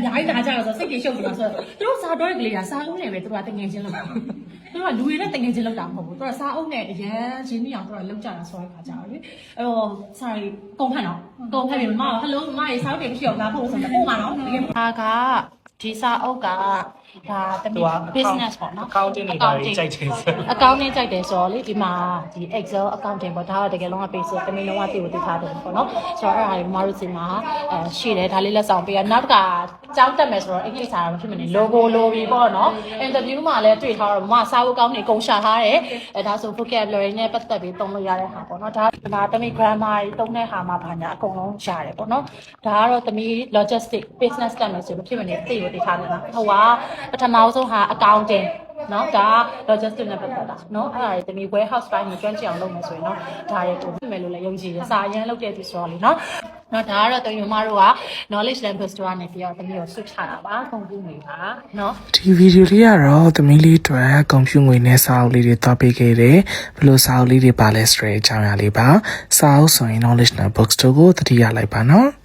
များကြီးဒါကြတော့ဆိုစိတ်တွေရှုပ်နေတာဆိုတော့သူတို့စားတော့ကလေးကစားအုံးနဲ့ပဲသူတို့ကတငယ်ချင်းလောက်တာသူတို့ကလူတွေနဲ့တငယ်ချင်းလောက်တာမဟုတ်ဘူးသူတို့ကစားအုံးနဲ့အရန်ရင်းနှီးအောင်သူတို့ကလောက်ကြတာဆိုတဲ့ခါကြတော့လေအဲ့တော့ sorry ကုန်ဖက်နော်ကုန်ဖက်ပြီမမ hello မမရေစားတယ်မရှိအောင်လာဖို့ဆိုတော့ပို့မှာနော်တကယ်ဒါကဒီစားအုပ်ကဒါတမီး business ပေါ့နော် accounting တွေကြိုက်တယ် accounting ကြိုက်တယ်ဆိုတော့လေဒီမှာဒီ Excel accounting ပေါ့ဒါကတကယ်လုံးဝ basic တမီးလုံးဝသိကိုသိထားတယ်ပေါ့နော်ဆိုတော့အဲ့ဒါတွေမတို့စီမှာရှိတယ်ဒါလေးလက်ဆောင်ပေးရနောက်ကကြောင်းတက်မယ်ဆိုတော့အင်္ဂလိပ်စာတော့ဖြစ်မနေ logo လိုပြီးပေါ့နော် interview မှာလည်းတွေ့ထားတော့မစာအုပ်ကောင်းတွေအကုန်ရှာထားတယ်ဒါဆို vocabulary နဲ့ပတ်သက်ပြီးသုံးလို့ရတဲ့ဟာပေါ့နော်ဒါတမီး grammar သုံးတဲ့ဟာမှာဘာညာအကုန်လုံးရတယ်ပေါ့နော်ဒါကတော့တမီး logistic business တက်မယ်ဆိုလို့ဖြစ်မနေသိကိုသိထားတယ်နော်ဟိုကပထမဆုံးဟာ accounting နော်ဒါ logistic နဲ့ပတ်သက်တာနော်အဲ့ဒါတွေတမီ warehouse တိုင်းကိုကျွမ်းကျင်အောင်လုပ်မယ်ဆိုရင်နော်ဒါတွေကိုပြင်မယ်လို့လည်းယုံကြည်ရစာအရင်လုပ်တဲ့သူဆိုတော့လေနော်နော်ဒါကတော့တမီမတို့က knowledge level store နဲ့ပြီးတော့တမီကိုဆွတ်ချတာပါကွန်ပျူတာနေပါနော်ဒီဗီဒီယိုလေးကတော့သမီးလေးအတွက်ကွန်ပျူတာငွေနဲ့စာအုပ်လေးတွေတောက်ပေးခဲ့တယ်ဘယ်လိုစာအုပ်လေးတွေပါလဲဆိုတဲ့အကြောင်းအရာလေးပါစာအုပ်ဆိုရင် knowledge books တို့ကိုသတိရလိုက်ပါနော်